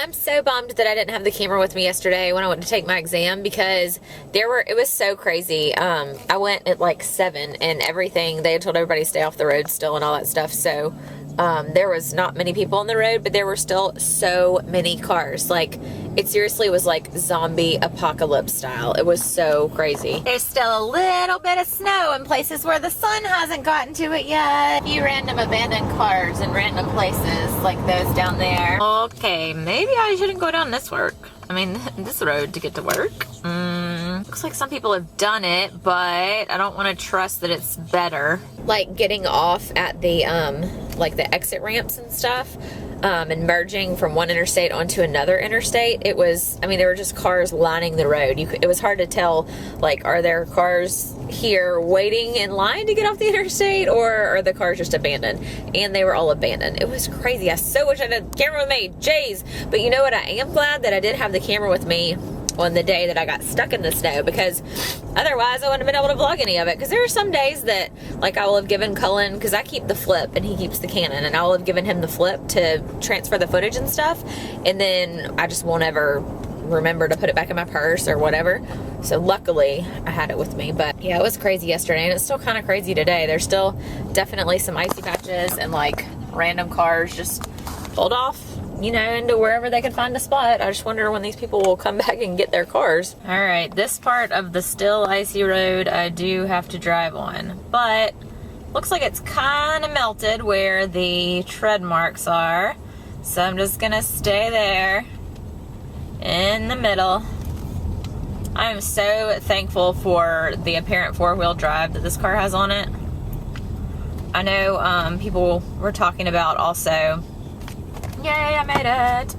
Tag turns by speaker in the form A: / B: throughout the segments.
A: I'm so bummed that I didn't have the camera with me yesterday when I went to take my exam, because it was so crazy. I went at like 7 and everything, they had told everybody to stay off the road still and all that stuff. So there was not many people on the road, but there were still so many cars. Like, it seriously was like zombie apocalypse style. It was so crazy. There's still a little bit of snow in places where the sun hasn't gotten to it yet. A few random abandoned cars in random places like those down there. Okay, maybe I shouldn't go down this this road to get to work. Looks like some people have done it, but I don't want to trust that it's better. Like getting off at the like the exit ramps and stuff, and merging from one interstate onto another interstate, it was, there were just cars lining the road. It was hard to tell, like, are there cars here waiting in line to get off the interstate, or are the cars just abandoned? And they were all abandoned. It was crazy. I so wish I had the camera with me. Jeez. But you know what? I am glad that I did have the camera with me on the day that I got stuck in the snow, because otherwise I wouldn't have been able to vlog any of it. Because there are some days that, like, I will have given Cullen, because I keep the flip and he keeps the Canon, and I will have given him the flip to transfer the footage and stuff, and then I just won't ever remember to put it back in my purse or whatever. So luckily I had it with me. But yeah, it was crazy yesterday, and it's still kind of crazy today. There's still definitely some icy patches and like random cars just pulled off, into wherever they can find a spot. I just wonder when these people will come back and get their cars. All right, this part of the still icy road I do have to drive on, but looks like it's kind of melted where the tread marks are. So I'm just gonna stay there in the middle. I am so thankful for the apparent four-wheel drive that this car has on it. I know people were talking about also, yay, I made it.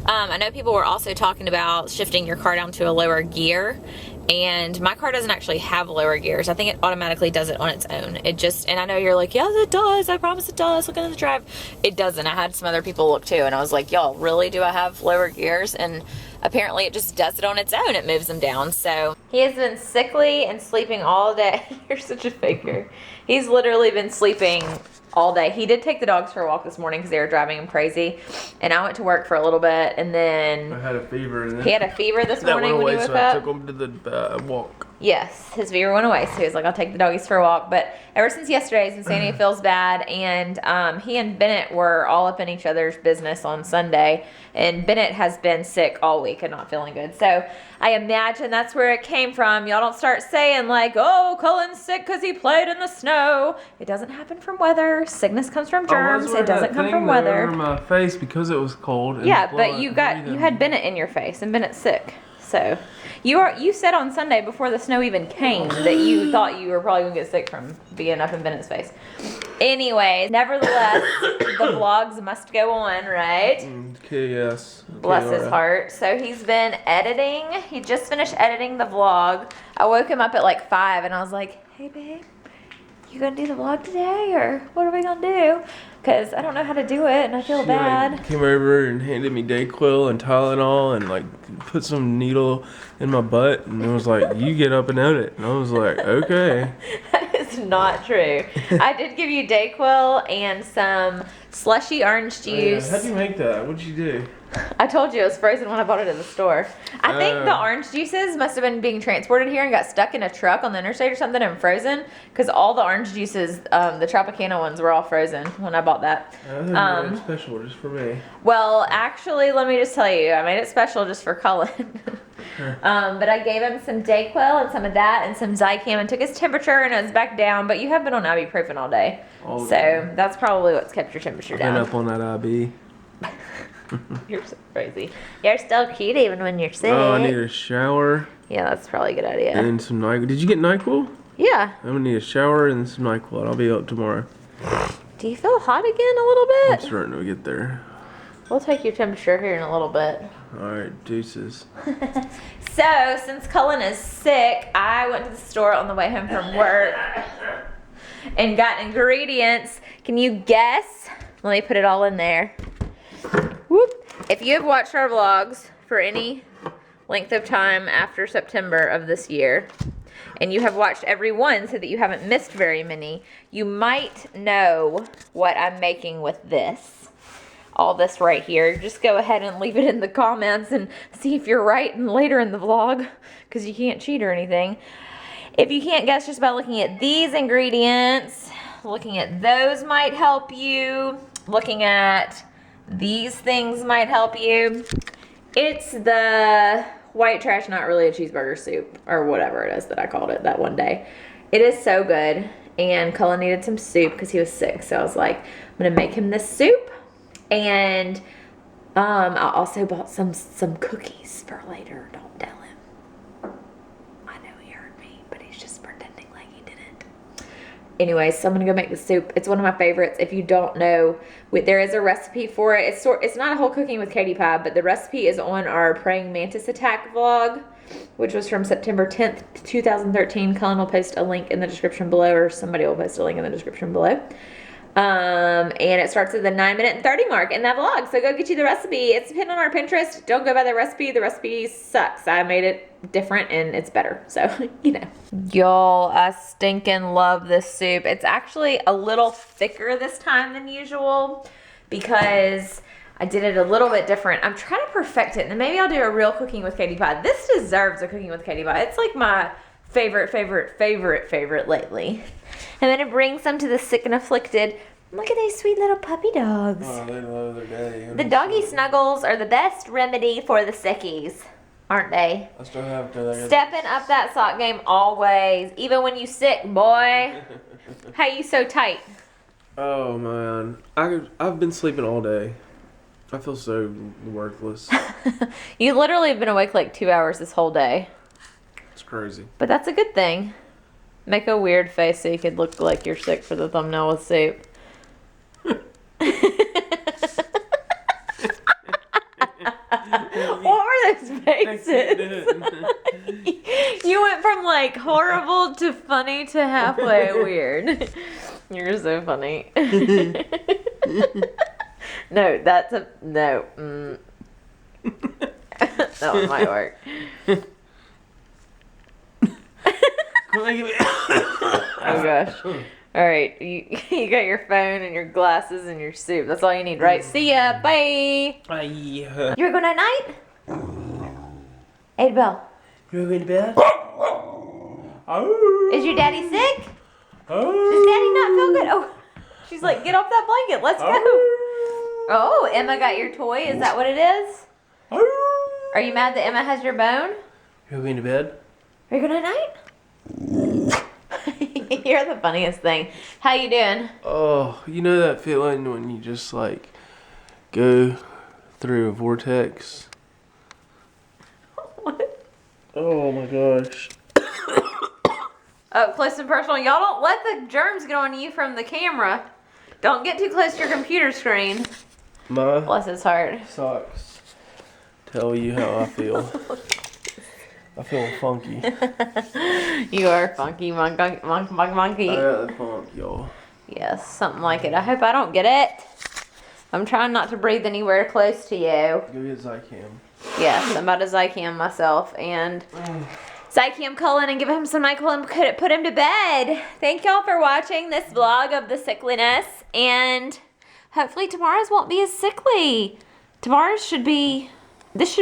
A: I know people were also talking about shifting your car down to a lower gear, and my car doesn't actually have lower gears. I think it automatically does it on its own. And I know you're like, yes, it does. I promise it does. Look at the drive. It doesn't. I had some other people look too, and I was like, y'all, really, do I have lower gears? And apparently it just does it on its own. It moves them down. So he has been sickly and sleeping all day. You're such a faker. He's literally been sleeping all day. He did take the dogs for a walk this morning because they were driving him crazy, and I went to work for a little bit, and then
B: I had a fever. And
A: he had a fever this morning when he woke up.
B: I took him to the walk.
A: Yes, his fever went away, so he was like, I'll take the doggies for a walk. But ever since yesterday, he's been saying he feels bad, and he and Bennett were all up in each other's business on Sunday, and Bennett has been sick all week and not feeling good. So I imagine that's where it came from. Y'all don't start saying like, oh, Cullen's sick because he played in the snow. It doesn't happen from weather. Sickness comes from germs. It doesn't come from weather.
B: Over my face because it was cold.
A: Yeah, but you had Bennett in your face, and Bennett's sick. So you said on Sunday before the snow even came that you thought you were probably gonna get sick from being up in Bennett's face. Anyway, nevertheless, the vlogs must go on, right?
B: Okay, yes. Okay,
A: bless his heart. So he's been editing. He just finished editing the vlog. I woke him up at like 5 and I was like, hey babe, you gonna do the vlog today, or what are we gonna do? Because I don't know how to do it and I feel bad.
B: Like, came over and handed me Dayquil and Tylenol and like put some needle in my butt, and it was like, you get up and edit it. And I was like, okay.
A: That is not true. I did give you Dayquil and some slushy orange juice.
B: How'd you make that? What'd you do?
A: I told you it was frozen when I bought it at the store. I think the orange juices must have been being transported here and got stuck in a truck on the interstate or something and frozen, because all the orange juices, the Tropicana ones, were all frozen when I bought that.
B: I made it special just for me.
A: Well, actually, let me just tell you, I made it special just for Cullen. But I gave him some Dayquil and some of that and some Zicam and took his temperature, and it was back down. But you have been on ibuprofen all day. So that's probably what's kept your temperature down.
B: Been up on that IB.
A: You're so crazy. You're still cute even when you're sick.
B: Oh, I need a shower.
A: Yeah, that's probably a good idea.
B: And some NyQuil. Did you get NyQuil?
A: Yeah.
B: I'm gonna need a shower and some NyQuil, and I'll be up tomorrow.
A: Do you feel hot again a little bit?
B: I'm starting to get there.
A: We'll take your temperature here in a little bit.
B: Alright, deuces.
A: So, since Cullen is sick, I went to the store on the way home from work and got ingredients. Can you guess? Let me put it all in there. Whoop. If you have watched our vlogs for any length of time after September of this year, and you have watched every one so that you haven't missed very many, you might know what I'm making with this. all this right here. Just go ahead and leave it in the comments and see if you're right and later in the vlog, because you can't cheat or anything. If you can't guess just by looking at these ingredients, looking at those might help you. Looking at these things might help you. It's the white trash, not really a cheeseburger soup, or whatever it is that I called it that one day. It is so good, and Cullen needed some soup because he was sick, so I was like, I'm gonna make him this soup. And I also bought some cookies for later. Don't tell him. I know he heard me, but he's just pretending like he didn't. Anyway, so I'm gonna go make the soup. It's one of my favorites. If you don't know, there is a recipe for it. It's not a whole cooking with Katie pie, but the recipe is on our praying mantis attack vlog, which was from September 10th, 2013. Cullen will post a link in the description below, or somebody will post a link in the description below. And it starts at the 9-minute and 30 mark in that vlog. So go get you the recipe. It's pinned on our Pinterest. Don't go by the recipe. The recipe sucks. I made it different and it's better. So, you know. Y'all, I stinking love this soup. It's actually a little thicker this time than usual because I did it a little bit different. I'm trying to perfect it, and maybe I'll do a real cooking with Katie pie. This deserves a cooking with Katie pie. It's like my favorite lately. I'm gonna bring some to the sick and afflicted. Look at these sweet little puppy dogs.
B: Oh, they love their daddy.
A: The doggy snuggles are the best remedy for the sickies, aren't they?
B: I still have to.
A: Stepping up that sock game always, even when you sick, boy. How you so tight?
B: Oh man, I've been sleeping all day. I feel so worthless.
A: You literally have been awake like 2 hours this whole day.
B: It's crazy.
A: But that's a good thing. Make a weird face so you could look like you're sick for the thumbnail with soup. What were those faces? You went from like horrible to funny to halfway weird. You're so funny. No, that's a no. That one might work. Oh gosh. Alright, you got your phone and your glasses and your soup. That's all you need, right? See ya. Bye.
B: Bye.
A: You're going night night? Adabelle.
B: You're going to bed?
A: Is your daddy sick? Does daddy not feel good? Oh, she's like, get off that blanket. Let's go. Oh, Emma got your toy. Is that what it is? Are you mad that Emma has your bone?
B: You're going to bed?
A: Are you going night? You're the funniest thing. How you doing?
B: Oh, you know that feeling when you just like go through a vortex?
A: What?
B: Oh my gosh.
A: Up close and personal. Y'all don't let the germs get on you from the camera. Don't get too close to your computer screen.
B: My
A: Bless his heart.
B: socks tell you how I feel. I feel funky.
A: You are funky monkey.
B: I got the funk, y'all.
A: Yes, something like it. I hope I don't get it. I'm trying not to breathe anywhere close to you.
B: Go get Zycam.
A: Yes, I'm about to Zycam myself and Zycam Cullen and give him some NyQuil and put him to bed. Thank y'all for watching this vlog of the sickliness, and hopefully tomorrow's won't be as sickly. Tomorrow's should be, is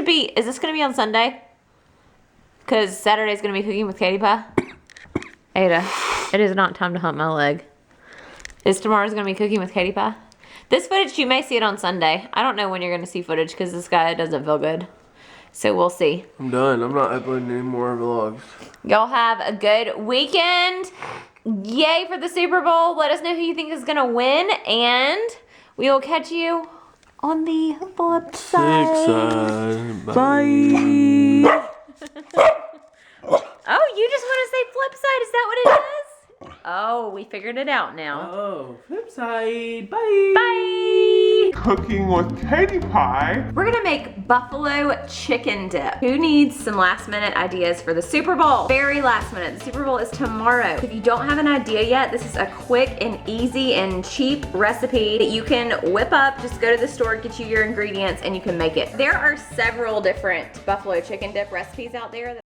A: this going to be on Sunday? Because Saturday's going to be cooking with Katie pie. Ada, it is not time to hump my leg. Is tomorrow's going to be cooking with Katie pie? This footage, you may see it on Sunday. I don't know when you're going to see footage because this guy doesn't feel good. So we'll see.
B: I'm done. I'm not uploading any more vlogs.
A: Y'all have a good weekend. Yay for the Super Bowl. Let us know who you think is going to win. And we will catch you on the flip side.
B: Bye.
A: Oh, you just want to say flip side? Is that what it is? Oh, we figured it out now.
B: Oh, flip side. Bye.
A: Bye.
C: Cooking with Katie pie.
A: We're gonna make buffalo chicken dip. Who needs some last minute ideas for the Super Bowl? Very last minute. The Super Bowl is tomorrow. If you don't have an idea yet, this is a quick and easy and cheap recipe that you can whip up. Just go to the store, get you your ingredients, and you can make it. There are several different buffalo chicken dip recipes out there that